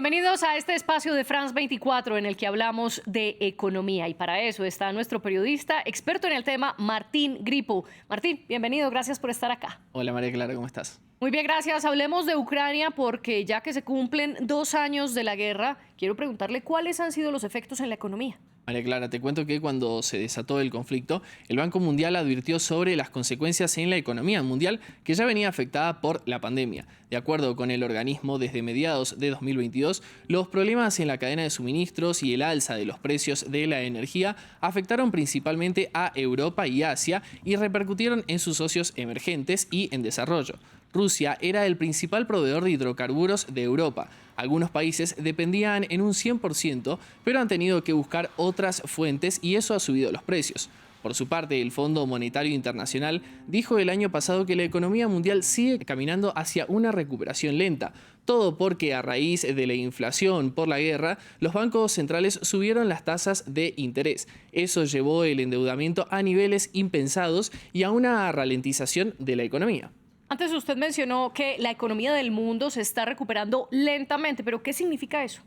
Bienvenidos a este espacio de France 24 en el que hablamos de economía y para eso está nuestro periodista experto en el tema, Martín Gripo. Martín, bienvenido, gracias por estar acá. Hola María Clara, ¿cómo estás? Muy bien, gracias. Hablemos de Ucrania porque ya que se cumplen 2 años de la guerra, quiero preguntarle cuáles han sido los efectos en la economía. María Clara, te cuento que cuando se desató el conflicto, el Banco Mundial advirtió sobre las consecuencias en la economía mundial que ya venía afectada por la pandemia. De acuerdo con el organismo, desde mediados de 2022, los problemas en la cadena de suministros y el alza de los precios de la energía afectaron principalmente a Europa y Asia y repercutieron en sus socios emergentes y en desarrollo. Rusia era el principal proveedor de hidrocarburos de Europa. Algunos países dependían en un 100%, pero han tenido que buscar otras fuentes y eso ha subido los precios. Por su parte, el Fondo Monetario Internacional dijo el año pasado que la economía mundial sigue caminando hacia una recuperación lenta. Todo porque a raíz de la inflación por la guerra, los bancos centrales subieron las tasas de interés. Eso llevó el endeudamiento a niveles impensados y a una ralentización de la economía. Antes usted mencionó que la economía del mundo se está recuperando lentamente, pero ¿qué significa eso?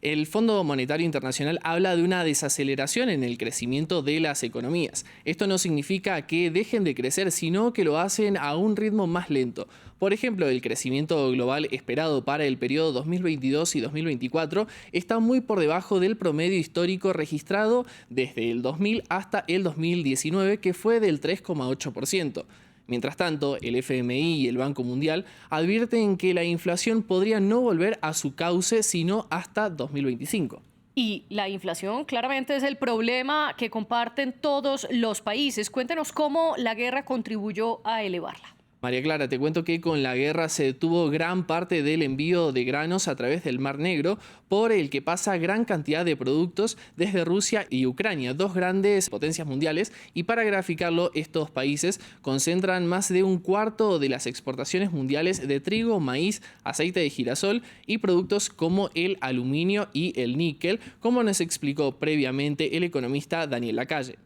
El Fondo Monetario Internacional habla de una desaceleración en el crecimiento de las economías. Esto no significa que dejen de crecer, sino que lo hacen a un ritmo más lento. Por ejemplo, el crecimiento global esperado para el periodo 2022 y 2024 está muy por debajo del promedio histórico registrado desde el 2000 hasta el 2019, que fue del 3,8%. Mientras tanto, el FMI y el Banco Mundial advierten que la inflación podría no volver a su cauce sino hasta 2025. Y la inflación claramente es el problema que comparten todos los países. Cuéntenos cómo la guerra contribuyó a elevarla. María Clara, te cuento que con la guerra se detuvo gran parte del envío de granos a través del Mar Negro, por el que pasa gran cantidad de productos desde Rusia y Ucrania, dos grandes potencias mundiales, y para graficarlo, estos países concentran más de un cuarto de las exportaciones mundiales de trigo, maíz, aceite de girasol y productos como el aluminio y el níquel, como nos explicó previamente el economista Daniel Lacalle.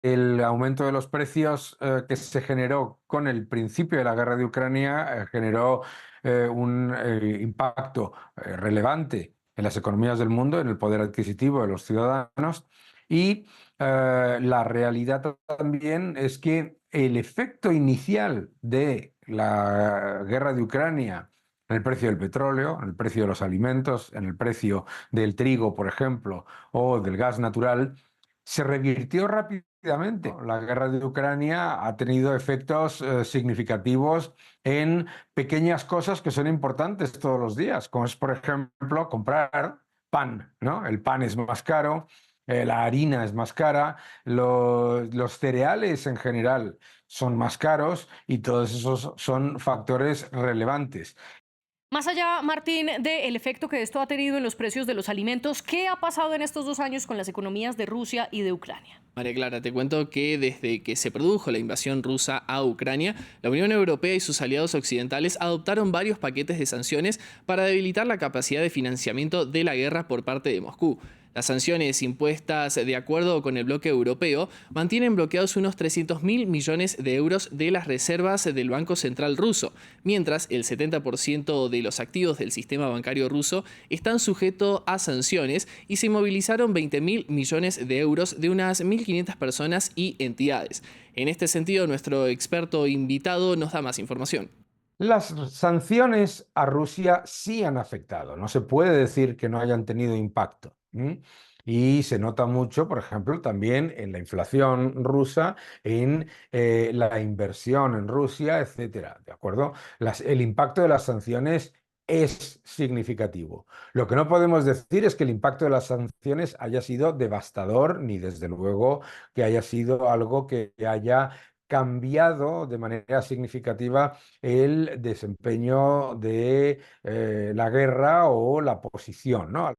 El aumento de los precios que se generó con el principio de la guerra de Ucrania generó un impacto relevante en las economías del mundo, en el poder adquisitivo de los ciudadanos y la realidad también es que el efecto inicial de la guerra de Ucrania en el precio del petróleo, en el precio de los alimentos, en el precio del trigo, por ejemplo, o del gas natural, se revirtió rápidamente. La guerra de Ucrania ha tenido efectos significativos en pequeñas cosas que son importantes todos los días, como es, por ejemplo, comprar pan, ¿no? El pan es más caro, la harina es más cara, los cereales en general son más caros y todos esos son factores relevantes. Más allá, Martín, del efecto que esto ha tenido en los precios de los alimentos, ¿qué ha pasado en estos 2 años con las economías de Rusia y de Ucrania? María Clara, te cuento que desde que se produjo la invasión rusa a Ucrania, la Unión Europea y sus aliados occidentales adoptaron varios paquetes de sanciones para debilitar la capacidad de financiamiento de la guerra por parte de Moscú. Las sanciones impuestas de acuerdo con el bloque europeo mantienen bloqueados unos 300.000 millones de euros de las reservas del Banco Central ruso, mientras el 70% de los activos del sistema bancario ruso están sujetos a sanciones y se movilizaron 20.000 millones de euros de unas 1.500 personas y entidades. En este sentido, nuestro experto invitado nos da más información. Las sanciones a Rusia sí han afectado, no se puede decir que no hayan tenido impacto. Y se nota mucho, por ejemplo, también en la inflación rusa, en la inversión en Rusia, etcétera, ¿de acuerdo? El impacto de las sanciones es significativo. Lo que no podemos decir es que el impacto de las sanciones haya sido devastador, ni desde luego que haya sido algo que haya cambiado de manera significativa el desempeño de la guerra o la posición, ¿no?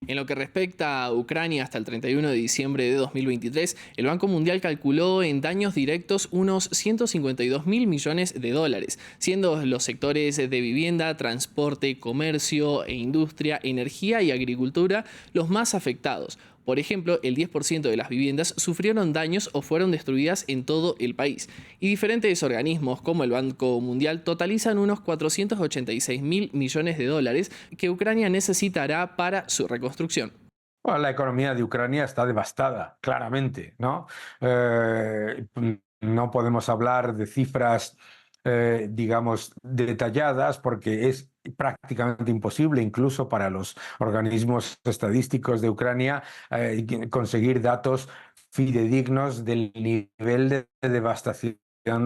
En lo que respecta a Ucrania, hasta el 31 de diciembre de 2023, el Banco Mundial calculó en daños directos unos 152.000 millones de dólares, siendo los sectores de vivienda, transporte, comercio e industria, energía y agricultura los más afectados. Por ejemplo, el 10% de las viviendas sufrieron daños o fueron destruidas en todo el país. Y diferentes organismos como el Banco Mundial totalizan unos 486.000 millones de dólares que Ucrania necesitará para su reconstrucción. Bueno, la economía de Ucrania está devastada, claramente, ¿no? Eh, no podemos hablar de cifras, digamos, detalladas porque es prácticamente imposible, incluso para los organismos estadísticos de Ucrania, conseguir datos fidedignos del nivel de devastación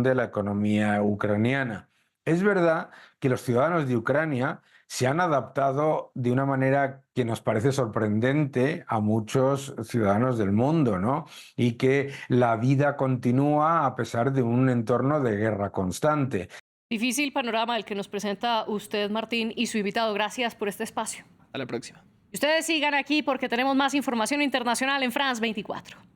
de la economía ucraniana. Es verdad que los ciudadanos de Ucrania se han adaptado de una manera que nos parece sorprendente a muchos ciudadanos del mundo, ¿no? Y que la vida continúa a pesar de un entorno de guerra constante. Difícil panorama el que nos presenta usted, Martín, y su invitado. Gracias por este espacio. Hasta la próxima. Ustedes sigan aquí porque tenemos más información internacional en France 24.